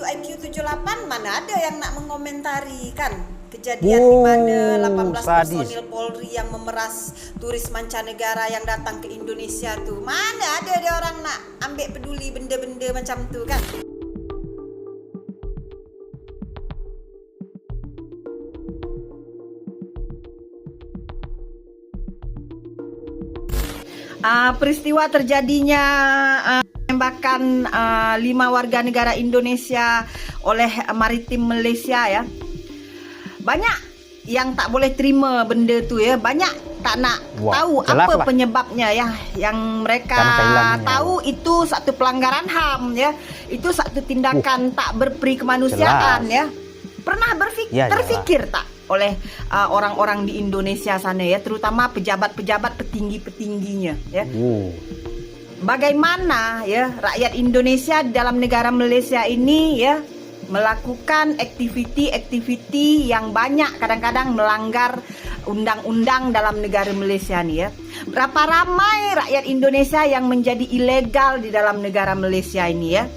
IQ 78 mana ada yang nak mengomentari kan kejadian di mana 18 personil Polri yang memeras turis mancanegara yang datang ke Indonesia tuh. Mana ada dia orang nak ambil peduli benda-benda macam tu kan. Peristiwa terjadinya penembakan 5 warga negara Indonesia oleh maritim Malaysia ya. Banyak yang tak boleh terima benda tu ya. Banyak tak nak tahu apa penyebabnya ya. Yang mereka tahu itu satu pelanggaran HAM ya. Itu satu tindakan tak berperi kemanusiaan ya. Pernah terfikir tak oleh orang-orang di Indonesia sana ya, terutama pejabat-pejabat petinggi-petingginya ya. Bagaimana ya rakyat Indonesia di dalam negara Malaysia ini ya melakukan aktiviti yang banyak kadang-kadang melanggar undang-undang dalam negara Malaysia nih ya. Berapa ramai rakyat Indonesia yang menjadi ilegal di dalam negara Malaysia ini ya.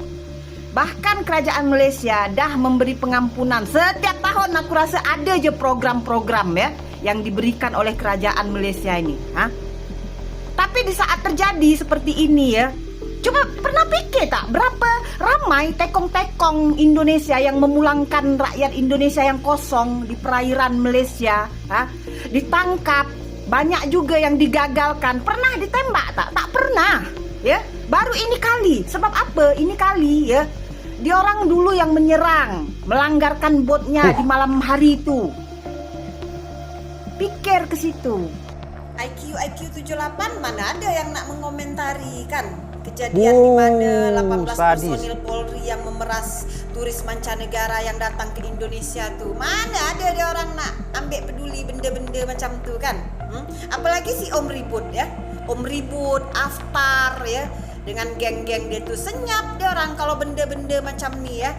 Bahkan kerajaan Malaysia dah memberi pengampunan. Setiap tahun aku rasa ada je program-program ya yang diberikan oleh kerajaan Malaysia ini. Tapi di saat terjadi seperti ini ya, coba pernah fikir tak berapa ramai tekong-tekong Indonesia yang memulangkan rakyat Indonesia yang kosong di perairan Malaysia, ditangkap, banyak juga yang digagalkan. Pernah ditembak tak? Tak pernah ya. Baru ini kali. Sebab apa? Ini kali ya. Dia orang dulu yang menyerang, melanggarkan botnya di malam hari itu. Pikir ke situ. IQ 78 mana ada yang nak mengomentari kan kejadian di mana 18 personil Polri yang memeras turis mancanegara yang datang ke Indonesia tuh. Mana ada dia orang nak ambil peduli benda-benda macam tu kan. Apalagi si Om Ribut ya. Om Ribut, Aftar ya, dengan geng-geng dia tuh. Senyap dia orang kalau benda-benda macam ni ya.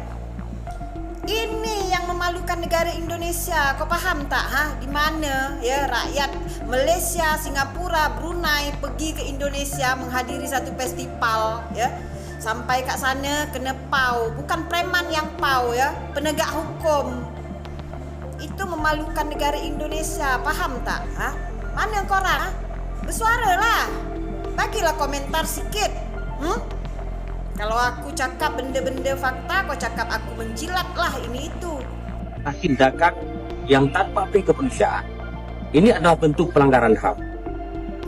Ini yang memalukan negara Indonesia. Kau faham tak? Di mana ya rakyat Malaysia, Singapura, Brunei pergi ke Indonesia menghadiri satu festival ya. Sampai kat sana kena pau. Bukan preman yang pau ya, penegak hukum. Itu memalukan negara Indonesia. Faham tak? Mana korang? Bersuaralah. Bagilah komentar sikit. Kalau aku cakap benda-benda fakta, kau cakap aku menjilat lah ini itu. Tindakan yang tanpa peri kemanusiaan. Ini adalah bentuk pelanggaran HAM.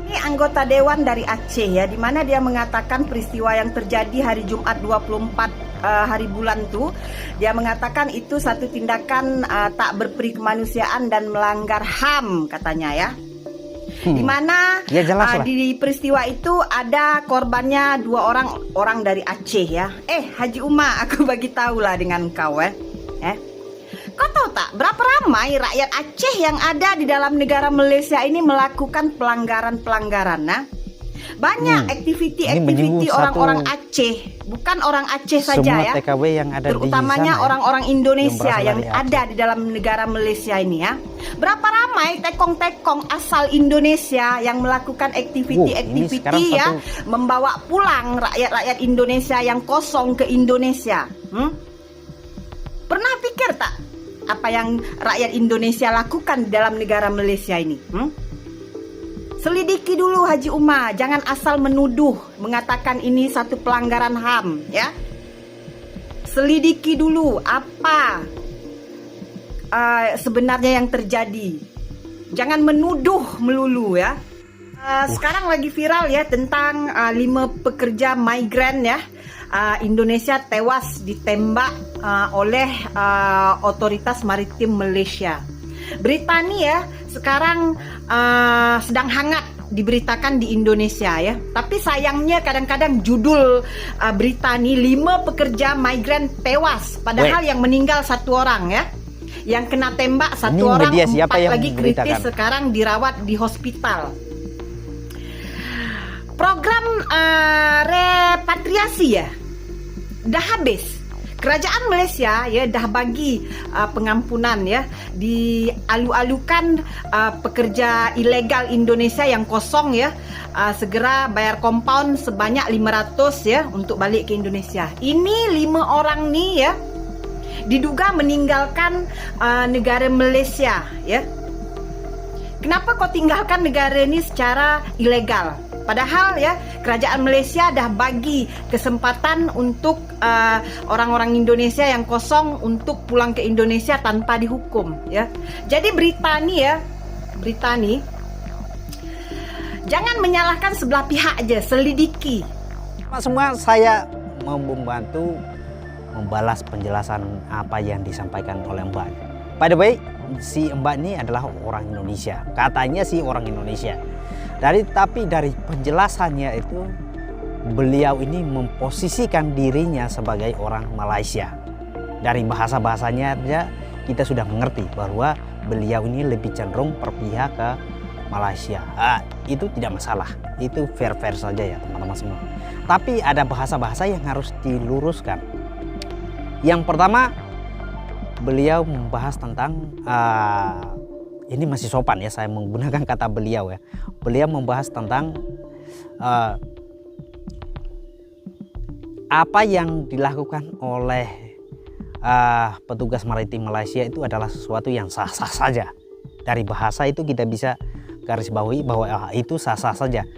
Ini anggota dewan dari Aceh ya, di mana dia mengatakan peristiwa yang terjadi hari Jumat 24 hari bulan tuh, dia mengatakan itu satu tindakan tak berperi kemanusiaan dan melanggar HAM katanya ya. Di mana ya, di peristiwa itu ada korbannya 2 orang dari Aceh ya. Haji Umar, aku bagi tahu lah dengan kau Kau tahu tak berapa ramai rakyat Aceh yang ada di dalam negara Malaysia ini melakukan pelanggaran-pelanggaran Banyak aktiviti orang-orang Aceh, bukan orang Aceh saja ya. TKW yang ada terutamanya di sana, orang-orang Indonesia yang ada di dalam negara Malaysia ini ya. Berapa ramai tekong-tekong asal Indonesia yang melakukan aktiviti ya, membawa pulang rakyat-rakyat Indonesia yang kosong ke Indonesia. Pernah pikir tak apa yang rakyat Indonesia lakukan di dalam negara Malaysia ini? Selidiki dulu Haji Umar, jangan asal menuduh, mengatakan ini satu pelanggaran HAM ya. Selidiki dulu apa sebenarnya yang terjadi. Jangan menuduh melulu ya. Sekarang lagi viral ya tentang 5 pekerja migran ya. Indonesia tewas ditembak oleh otoritas maritim Malaysia. Berita ini ya sekarang sedang hangat diberitakan di Indonesia ya. Tapi sayangnya kadang-kadang judul berita ini 5 pekerja migran tewas, padahal yang meninggal 1 orang ya. Yang kena tembak 1 orang, 4 lagi kritis sekarang dirawat di hospital. Program repatriasi ya dah habis. Kerajaan Malaysia ya dah bagi pengampunan ya, dialu-alukan pekerja ilegal Indonesia yang kosong ya, segera bayar kompaun sebanyak 500 ya untuk balik ke Indonesia. Ini 5 orang nih ya diduga meninggalkan negara Malaysia, ya. Kenapa kau tinggalkan negara ini secara ilegal? Padahal ya kerajaan Malaysia dah bagi kesempatan untuk orang-orang Indonesia yang kosong untuk pulang ke Indonesia tanpa dihukum, ya. Jadi berita nih jangan menyalahkan sebelah pihak aja, selidiki. Semua saya mau membantu membalas penjelasan apa yang disampaikan oleh Mbak. By the way, si Mbak ini adalah orang Indonesia. Katanya sih orang Indonesia. Tapi dari penjelasannya itu beliau ini memposisikan dirinya sebagai orang Malaysia. Dari bahasa-bahasanya aja kita sudah mengerti bahwa beliau ini lebih cenderung berpihak ke Malaysia. Itu tidak masalah. Itu fair-fair saja ya teman-teman semua. Tapi ada bahasa-bahasa yang harus diluruskan. Yang pertama, beliau membahas tentang ini masih sopan ya saya menggunakan kata beliau ya. Beliau membahas tentang apa yang dilakukan oleh petugas maritim Malaysia itu adalah sesuatu yang sah-sah saja. Dari bahasa itu kita bisa garis bawahi bahwa itu sah-sah saja.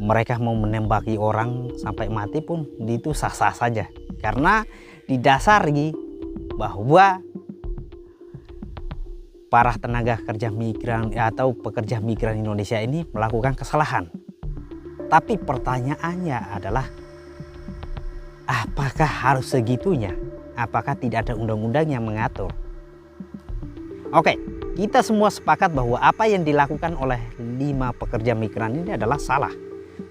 Mereka mau menembaki orang sampai mati pun itu sah-sah saja. Karena didasari bahwa para tenaga kerja migran atau pekerja migran Indonesia ini melakukan kesalahan. Tapi pertanyaannya adalah apakah harus segitunya? Apakah tidak ada undang-undang yang mengatur? Oke, kita semua sepakat bahwa apa yang dilakukan oleh 5 pekerja migran ini adalah salah.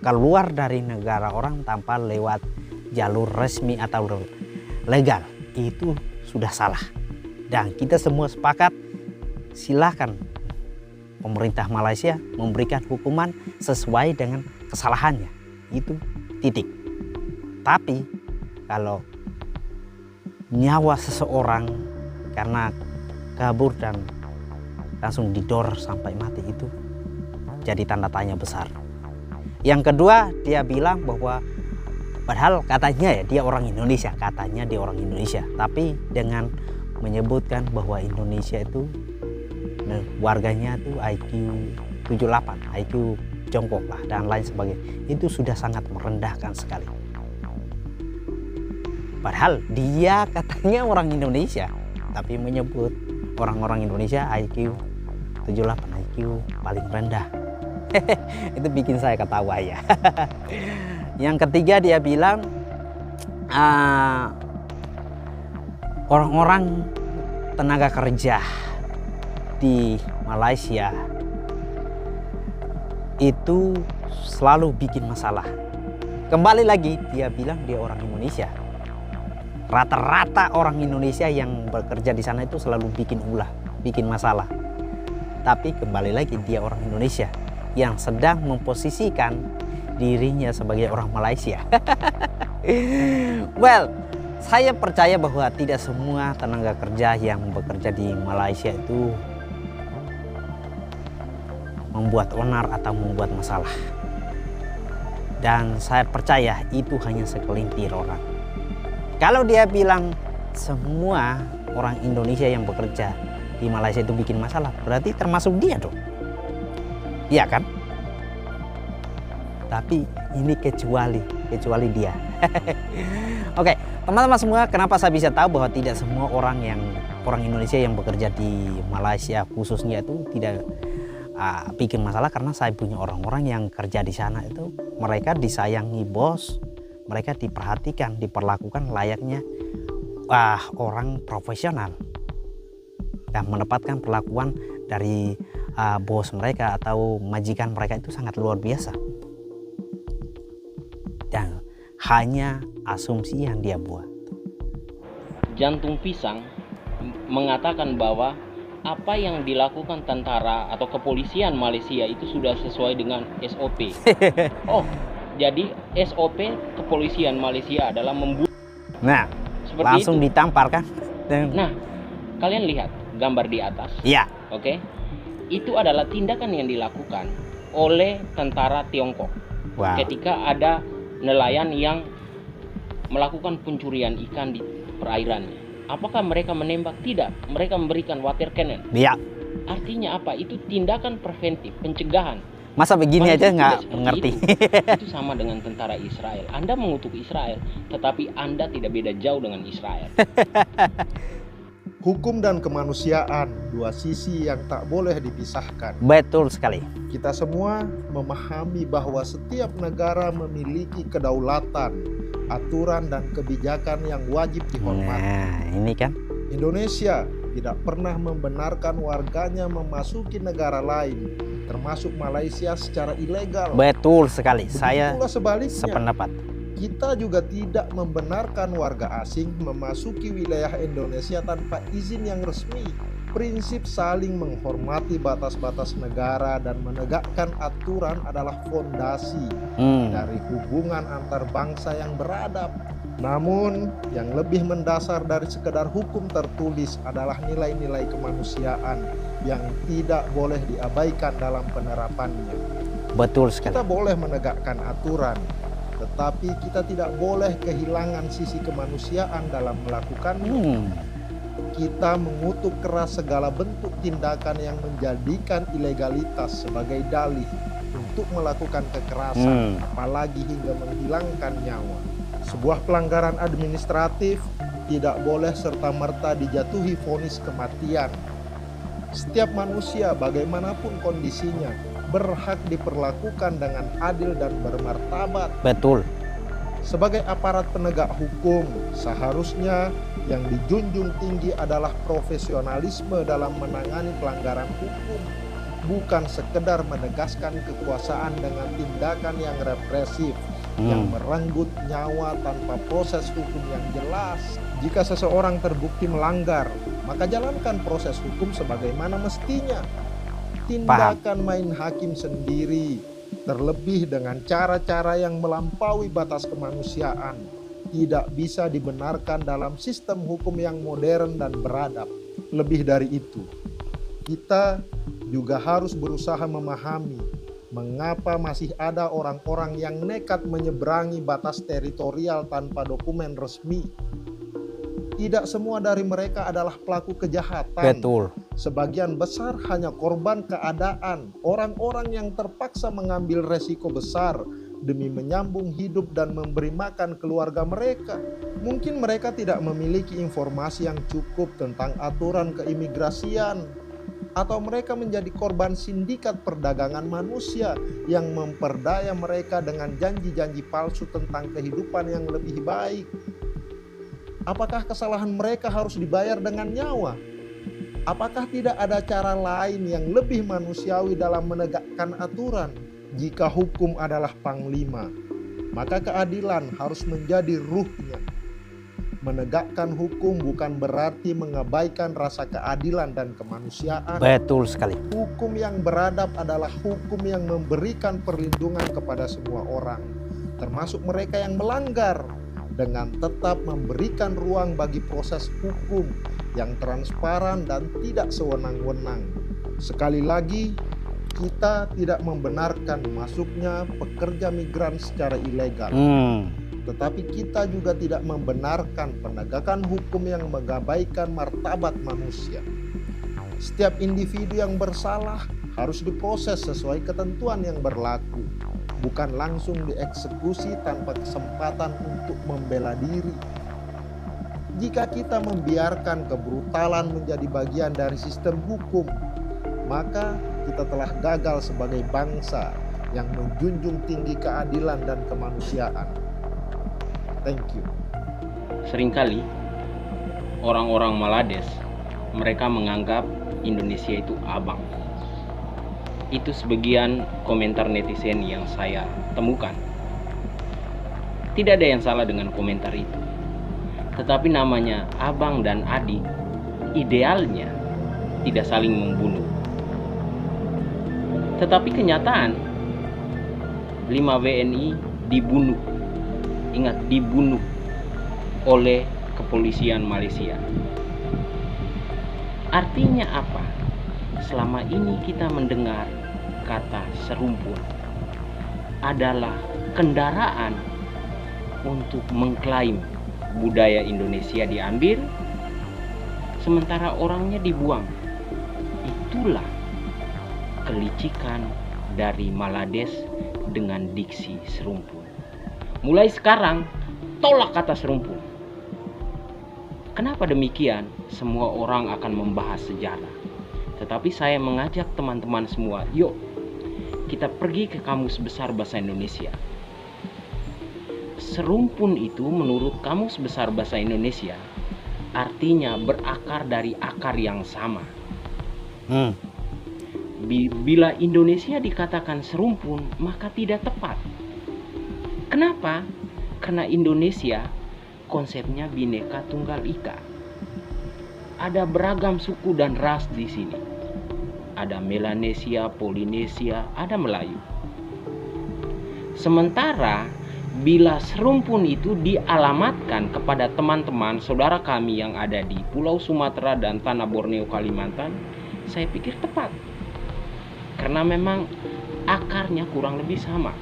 Keluar dari negara orang tanpa lewat jalur resmi atau legal, itu sudah salah. Dan kita semua sepakat silakan pemerintah Malaysia memberikan hukuman sesuai dengan kesalahannya. Itu titik. Tapi kalau nyawa seseorang karena kabur dan langsung didor sampai mati itu jadi tanda tanya besar. Yang kedua, dia bilang bahwa padahal katanya ya dia orang Indonesia, tapi dengan menyebutkan bahwa Indonesia itu warganya itu IQ 78, IQ jongkok lah dan lain sebagainya. Itu sudah sangat merendahkan sekali. Padahal dia katanya orang Indonesia, tapi menyebut orang-orang Indonesia IQ 78, IQ paling rendah. Itu bikin saya ketawa ya. Yang ketiga dia bilang orang-orang tenaga kerja di Malaysia itu selalu bikin masalah. Kembali lagi dia bilang dia orang Indonesia. Rata-rata orang Indonesia yang bekerja di sana itu selalu bikin ulah, bikin masalah. Tapi kembali lagi dia orang Indonesia yang sedang memposisikan dirinya sebagai orang Malaysia. Well, saya percaya bahwa tidak semua tenaga kerja yang bekerja di Malaysia itu membuat onar atau membuat masalah. Dan saya percaya itu hanya segelintir orang. Kalau dia bilang semua orang Indonesia yang bekerja di Malaysia itu bikin masalah, berarti termasuk dia dong. Iya kan? Tapi ini kecuali dia. Oke, teman-teman semua, kenapa saya bisa tahu bahwa tidak semua orang Indonesia yang bekerja di Malaysia khususnya itu tidak bikin masalah? Karena saya punya orang-orang yang kerja di sana itu mereka disayangi bos, mereka diperhatikan, diperlakukan layaknya orang profesional dan mendapatkan perlakuan dari bos mereka atau majikan mereka itu sangat luar biasa. Dan hanya asumsi yang dia buat. Jantung Pisang mengatakan bahwa apa yang dilakukan tentara atau kepolisian Malaysia itu sudah sesuai dengan SOP. Oh, jadi SOP kepolisian Malaysia adalah membunuh. Nah, seperti langsung itu. ditampar kan? Nah, kalian lihat gambar di atas. Iya. Oke. Itu adalah tindakan yang dilakukan oleh tentara Tiongkok. Wow. Ketika ada nelayan yang melakukan pencurian ikan di perairannya. Apakah mereka menembak? Tidak. Mereka memberikan water cannon. Ya, Artinya apa? Itu tindakan preventif, pencegahan. masa begini Manusia aja tidak nggak seperti mengerti. Itu sama dengan tentara Israel. Anda mengutuk Israel, tetapi Anda tidak beda jauh dengan Israel. Hukum dan kemanusiaan, dua sisi yang tak boleh dipisahkan. Betul sekali. Kita semua memahami bahwa setiap negara memiliki kedaulatan, aturan dan kebijakan yang wajib dihormati. Nah, ini kan. Indonesia tidak pernah membenarkan warganya memasuki negara lain, termasuk Malaysia secara ilegal. Betul sekali. Saya Begitulah sebaliknya. sependapat. Kita juga tidak membenarkan warga asing memasuki wilayah Indonesia tanpa izin yang resmi. Prinsip saling menghormati batas-batas negara dan menegakkan aturan adalah fondasi dari hubungan antar bangsa yang beradab. Namun, yang lebih mendasar dari sekedar hukum tertulis adalah nilai-nilai kemanusiaan yang tidak boleh diabaikan dalam penerapannya. Betul sekali. Kita boleh menegakkan aturan, tetapi kita tidak boleh kehilangan sisi kemanusiaan dalam melakukannya. Kita mengutuk keras segala bentuk tindakan yang menjadikan ilegalitas sebagai dalih untuk melakukan kekerasan, apalagi hingga menghilangkan nyawa. Sebuah pelanggaran administratif tidak boleh serta-merta dijatuhi vonis kematian. Setiap manusia, bagaimanapun kondisinya, berhak diperlakukan dengan adil dan bermartabat. Betul. Sebagai aparat penegak hukum, seharusnya yang dijunjung tinggi adalah profesionalisme dalam menangani pelanggaran hukum, bukan sekedar menegaskan kekuasaan dengan tindakan yang represif, yang merenggut nyawa tanpa proses hukum yang jelas. Jika seseorang terbukti melanggar, maka jalankan proses hukum sebagaimana mestinya. Tindakan main hakim sendiri, terlebih dengan cara-cara yang melampaui batas kemanusiaan, tidak bisa dibenarkan dalam sistem hukum yang modern dan beradab. Lebih dari itu, kita juga harus berusaha memahami mengapa masih ada orang-orang yang nekat menyeberangi batas teritorial tanpa dokumen resmi. Tidak semua dari mereka adalah pelaku kejahatan. Betul. Sebagian besar hanya korban keadaan, orang-orang yang terpaksa mengambil resiko besar demi menyambung hidup dan memberi makan keluarga mereka. Mungkin mereka tidak memiliki informasi yang cukup tentang aturan keimigrasian, atau mereka menjadi korban sindikat perdagangan manusia yang memperdaya mereka dengan janji-janji palsu tentang kehidupan yang lebih baik. Apakah kesalahan mereka harus dibayar dengan nyawa? Apakah tidak ada cara lain yang lebih manusiawi dalam menegakkan aturan? Jika hukum adalah panglima, maka keadilan harus menjadi ruhnya. Menegakkan hukum bukan berarti mengabaikan rasa keadilan dan kemanusiaan. Betul sekali. Hukum yang beradab adalah hukum yang memberikan perlindungan kepada semua orang, termasuk mereka yang melanggar, dengan tetap memberikan ruang bagi proses hukum yang transparan dan tidak sewenang-wenang. Sekali lagi, kita tidak membenarkan masuknya pekerja migran secara ilegal. Tetapi kita juga tidak membenarkan penegakan hukum yang mengabaikan martabat manusia. Setiap individu yang bersalah harus diproses sesuai ketentuan yang berlaku, bukan langsung dieksekusi tanpa kesempatan untuk membela diri. Jika kita membiarkan kebrutalan menjadi bagian dari sistem hukum, maka kita telah gagal sebagai bangsa yang menjunjung tinggi keadilan dan kemanusiaan. Thank you. Seringkali orang-orang Malades, mereka menganggap Indonesia itu abang. Itu sebagian komentar netizen yang saya temukan. Tidak ada yang salah dengan komentar itu. Tetapi namanya abang dan adik, idealnya tidak saling membunuh. Tetapi kenyataan 5 WNI dibunuh. Ingat, dibunuh oleh kepolisian Malaysia. Artinya apa? Selama ini kita mendengar kata serumpun adalah kendaraan untuk mengklaim budaya Indonesia diambil, sementara orangnya dibuang. Itulah kelicikan dari Malades dengan diksi serumpun. Mulai sekarang, tolak kata serumpun. Kenapa demikian? Semua orang akan membahas sejarah. Tetapi saya mengajak teman-teman semua, yuk kita pergi ke Kamus Besar Bahasa Indonesia. Serumpun itu menurut Kamus Besar Bahasa Indonesia artinya berakar dari akar yang sama. Bila Indonesia dikatakan serumpun, maka tidak tepat. Kenapa? Karena Indonesia konsepnya Bhinneka Tunggal Ika. Ada beragam suku dan ras di sini. Ada Melanesia, Polinesia, ada Melayu. Sementara bila serumpun itu dialamatkan kepada teman-teman saudara kami yang ada di Pulau Sumatera dan Tanah Borneo, Kalimantan, saya pikir tepat. Karena memang akarnya kurang lebih sama.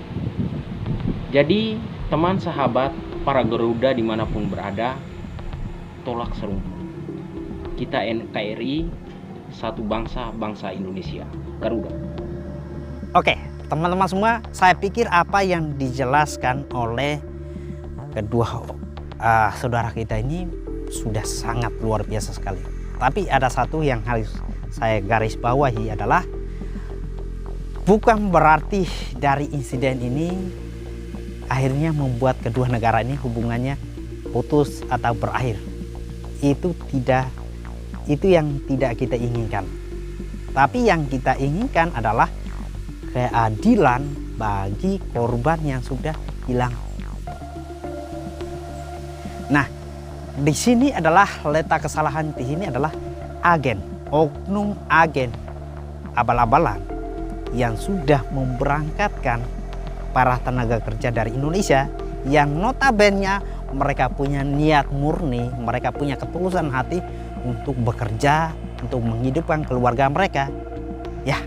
Jadi teman sahabat para Garuda dimanapun berada, tolak serumpun. Kita NKRI, satu bangsa, bangsa Indonesia. Garuda. Oke, teman-teman semua, saya pikir apa yang dijelaskan oleh kedua saudara kita ini sudah sangat luar biasa sekali. Tapi ada satu yang harus saya garis bawahi adalah bukan berarti dari insiden ini akhirnya membuat kedua negara ini hubungannya putus atau berakhir. Itu yang tidak kita inginkan. Tapi yang kita inginkan adalah keadilan bagi korban yang sudah hilang. Nah, di sini adalah letak kesalahan di sini adalah agen, oknum agen abal-abalan yang sudah memberangkatkan para tenaga kerja dari Indonesia yang notabene mereka punya niat murni, mereka punya ketulusan hati untuk bekerja, untuk menghidupkan keluarga mereka. Ya,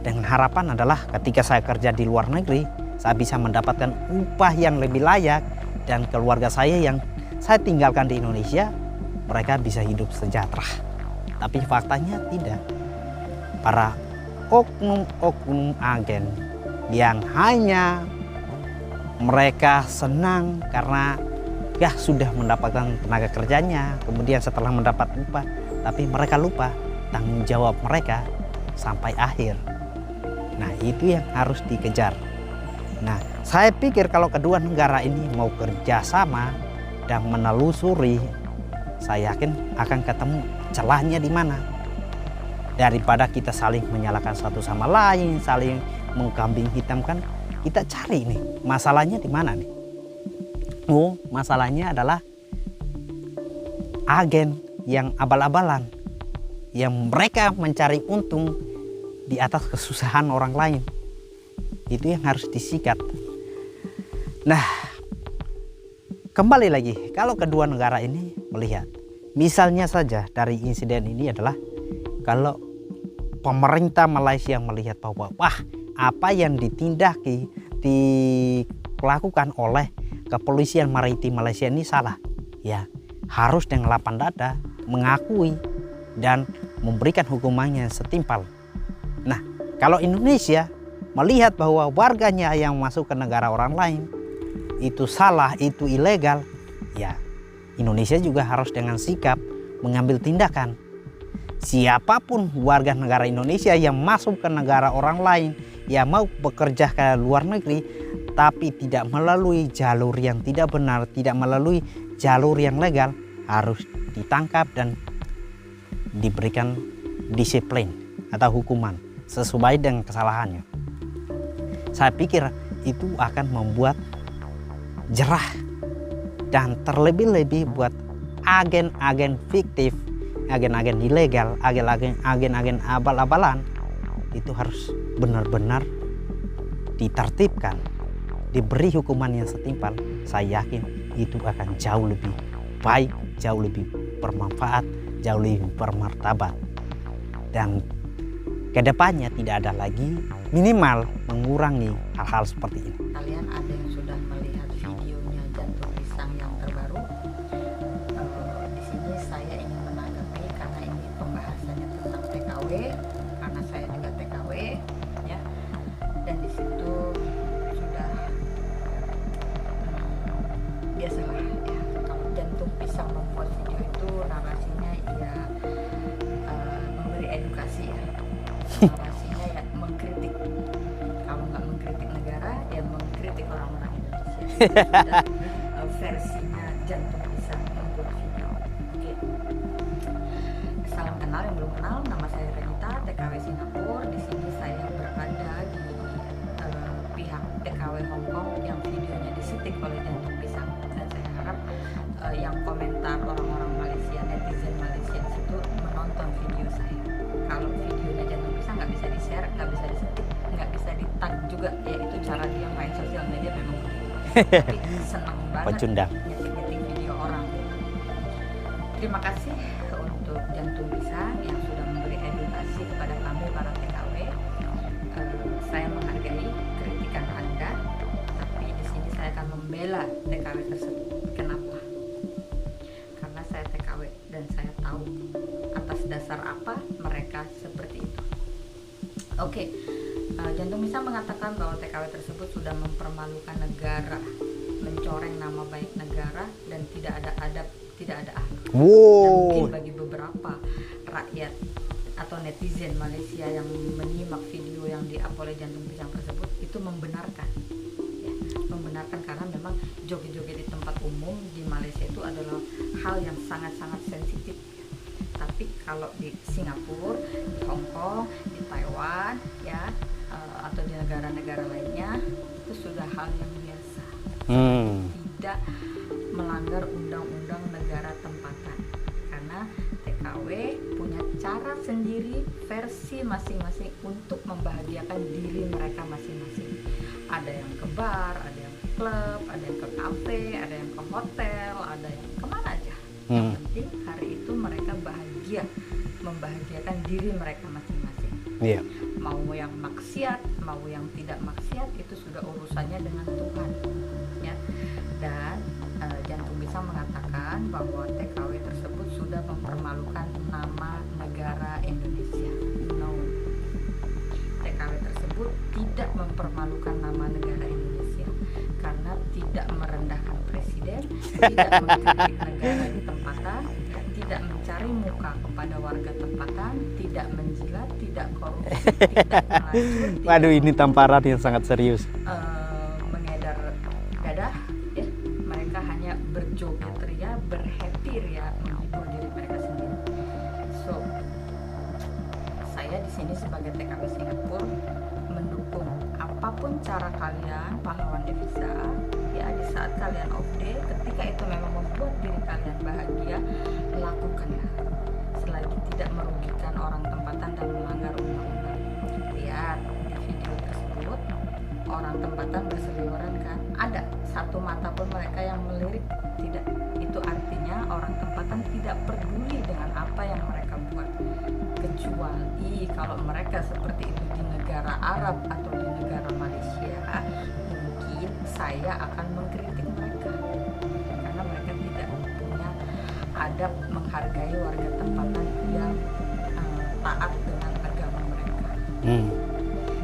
dengan harapan adalah ketika saya kerja di luar negeri, saya bisa mendapatkan upah yang lebih layak dan keluarga saya yang saya tinggalkan di Indonesia, mereka bisa hidup sejahtera. Tapi faktanya tidak. Para oknum-oknum agen yang hanya mereka senang karena ya sudah mendapatkan tenaga kerjanya, kemudian setelah mendapat upah, tapi mereka lupa tanggung jawab mereka sampai akhir. Nah, itu yang harus dikejar. Nah, saya pikir kalau kedua negara ini mau kerjasama dan menelusuri, saya yakin akan ketemu celahnya di mana. Daripada kita saling menyalahkan satu sama lain, saling mengkambing hitamkan, kita cari nih masalahnya di mana nih. Oh, masalahnya adalah agen yang abal-abalan, yang mereka mencari untung di atas kesusahan orang lain. Itu yang harus disikat. Nah, kembali lagi, kalau kedua negara ini melihat, misalnya saja dari insiden ini adalah kalau pemerintah Malaysia melihat bahwa wah, apa yang dilakukan oleh kepolisian maritim Malaysia ini salah, ya harus dengan lapang dada mengakui dan memberikan hukumannya setimpal. Nah, kalau Indonesia melihat bahwa warganya yang masuk ke negara orang lain itu salah, itu ilegal, ya Indonesia juga harus dengan sikap mengambil tindakan. Siapapun warga negara Indonesia yang masuk ke negara orang lain, yang mau bekerja ke luar negeri, tapi tidak melalui jalur yang tidak benar, tidak melalui jalur yang legal, harus ditangkap dan diberikan disiplin atau hukuman sesuai dengan kesalahannya. Saya pikir itu akan membuat jerah dan terlebih-lebih buat agen-agen fiktif, agen-agen ilegal, agen-agen abal-abalan itu harus benar-benar ditertibkan, diberi hukuman yang setimpal. Saya yakin itu akan jauh lebih baik, jauh lebih bermanfaat, jauh lebih bermartabat, dan kedepannya tidak ada lagi, minimal mengurangi hal-hal seperti ini. Kalian ada yang sudah melihat videonya Jantung Pisang yang terbaru? Di sini saya ingin menanggapi karena pembahasannya tentang TKW karena saya juga TKW ya, dan di situ sudah biasalah ya, kalau Jantung Pisang membuat video itu narasinya ya memberi edukasi ya, narasinya ya mengkritik, kalau nggak mengkritik negara ya mengkritik orang-orang Indonesia. Sudah versinya Jantung Pisang membuat video. Oke. Salam kenal yang belum kenal, nama saya Renita, TKW Singapura. Di sini saya berada di pihak TKW Hong Kong yang videonya disitik oleh Jantung Pisang, dan saya harap yang komentar orang-orang Malaysia, netizen Malaysia di situ menonton video saya. Kalau videonya Jantung Pisang nggak bisa di-share, nggak bisa disetik, nggak bisa di-tag juga, ya itu cara dia main sosial media memang begitu. Tapi senang banget Pecundang. nyetik-nyetik video orang. Terima kasih untuk Jantung Pisang yang sudah memberi edukasi kepada kami para TKW. Saya menghargai kritikan Anda, tapi di sini saya akan membela TKW tersebut. Kenapa? Karena saya TKW dan saya tahu atas dasar apa mereka seperti itu. Oke. Jantung Pisang mengatakan bahwa TKW tersebut sudah mempermalukan negara, mencoreng nama baik negara, dan tidak ada adab, tidak ada akhlak. Dan mungkin bagi beberapa rakyat atau netizen Malaysia yang menyimak video yang di-up oleh Jantung Pisang tersebut itu membenarkan, ya, membenarkan karena memang joget-joget di tempat umum di Malaysia itu adalah hal yang sangat-sangat sensitif. Tapi kalau di Singapura, di Hong Kong, di Taiwan, ya, atau di negara-negara lainnya itu sudah hal yang biasa, tidak melanggar undang-undang negara tempatan, karena TKW punya cara sendiri, versi masing-masing untuk membahagiakan diri mereka masing-masing. Ada yang ke bar, ada yang ke klub, ada yang ke kafe, ada yang ke hotel, ada yang kemana aja. Yang penting hari itu mereka bahagia, membahagiakan diri mereka masing-masing. Iya. Mau yang maksiat, mau yang tidak maksiat, itu sudah urusannya dengan Tuhan, ya. Dan Jantung Pisang mengatakan bahwa TKW tersebut sudah mempermalukan nama negara Indonesia. No, TKW tersebut tidak mempermalukan nama negara Indonesia karena tidak merendahkan presiden, tidak mengkritik negara di tempatan, tidak mencari muka kepada warga tempatan, tidak menjilat, tidak korupsi, tidak melacur. Waduh, ini tamparan yang sangat serius. Mengedar dadah, ya. Mereka hanya berjoget ria, berhappy ria, menghibur diri mereka sendiri. So, saya di sini sebagai TKW Singapura mendukung apapun cara kalian, pahlawan devisa, ya, di saat kalian off day, ketika itu memang membuat diri kalian bahagia, lakukanlah selagi tidak merugikan orang tempatan dan melanggar undang-undang. Lihat di video tersebut, orang tempatan berseliweran kan, ada satu mata pun mereka yang melirik, tidak. Itu artinya orang tempatan tidak peduli dengan apa yang mereka buat, kecuali kalau mereka seperti itu di negara Arab atau di negara Malaysia, mungkin saya akan mengkritik mereka karena mereka tidak punya adab menghargai warga tempatan yang taat dengan agama mereka.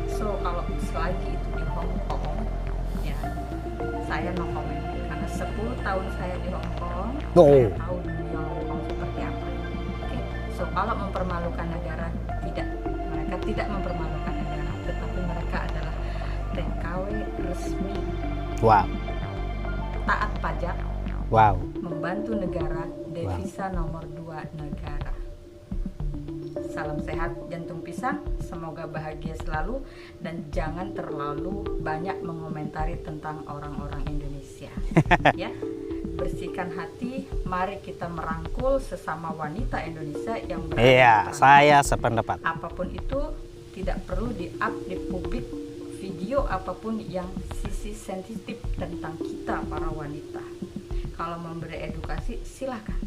So kalau selagi itu di Hong Kong, ya, saya no comment karena 10 tahun saya di Hong Kong, saya tahu dunia Hong Kong seperti apa. Oke. So kalau mempermalukan negara, tidak, mereka tidak mempermalukan negara, tetapi mereka adalah TKW resmi. Wow. Taat pajak. Wow. Membantu negara, devisa nomor 2 negara. Salam sehat Jantung Pisang, semoga bahagia selalu dan jangan terlalu banyak mengomentari tentang orang-orang Indonesia. Ya, bersihkan hati, mari kita merangkul sesama wanita Indonesia yang berada di Iya, perantauan. saya sependapat. Apapun itu tidak perlu di-up di publik, video apapun yang sisi sensitif tentang kita para wanita. Kalau memberi edukasi silahkan,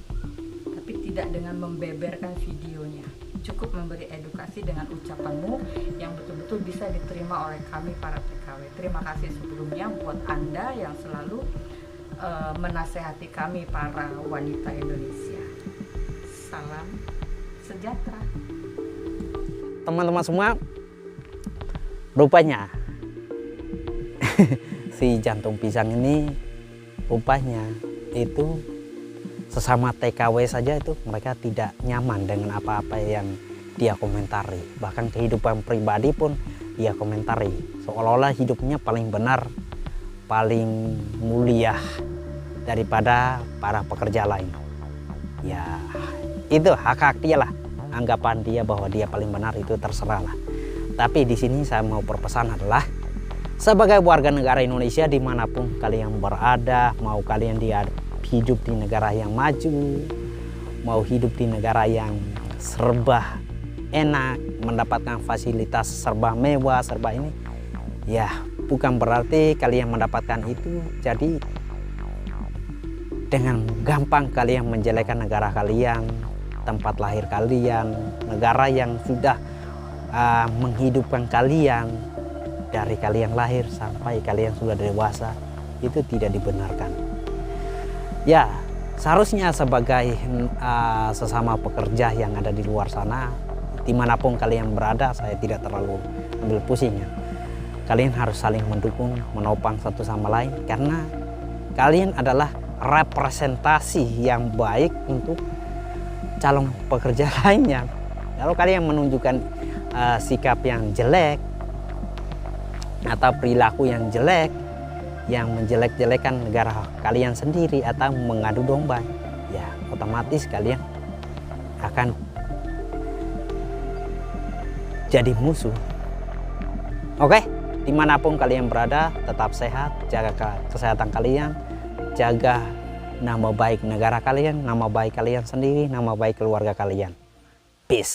tapi tidak dengan membeberkan videonya. Cukup memberi edukasi dengan ucapanmu yang betul-betul bisa diterima oleh kami para TKW. Terima kasih sebelumnya buat Anda yang selalu menasehati kami para wanita Indonesia. Salam sejahtera. Teman-teman semua, rupanya si jantung pisang ini rupanya itu sesama TKW saja itu mereka tidak nyaman dengan apa-apa yang dia komentari. Bahkan kehidupan pribadi pun dia komentari, seolah-olah hidupnya paling benar, paling mulia daripada para pekerja lain. Ya itu hak-hak dia lah, anggapan dia bahwa dia paling benar itu terserah lah. Tapi di sini saya mau berpesan adalah sebagai warga negara Indonesia dimanapun kalian berada, mau kalian hidup di negara yang maju, mau hidup di negara yang serba enak, mendapatkan fasilitas serba mewah, serba ini, ya bukan berarti kalian mendapatkan itu jadi dengan gampang kalian menjelekkan negara kalian, tempat lahir kalian, negara yang sudah menghidupkan kalian dari kalian lahir sampai kalian sudah dewasa, itu tidak dibenarkan. Ya seharusnya sebagai sesama pekerja yang ada di luar sana, dimanapun kalian berada, saya tidak terlalu ambil pusing ya. Kalian harus saling mendukung, menopang satu sama lain, karena kalian adalah representasi yang baik untuk calon pekerja lainnya. Kalau kalian menunjukkan sikap yang jelek atau perilaku yang jelek, yang menjelek-jelekan negara kalian sendiri atau mengadu domba, ya otomatis kalian akan jadi musuh. Oke, dimanapun kalian berada, tetap sehat, jaga kesehatan kalian, jaga nama baik negara kalian, nama baik kalian sendiri, nama baik keluarga kalian. Peace.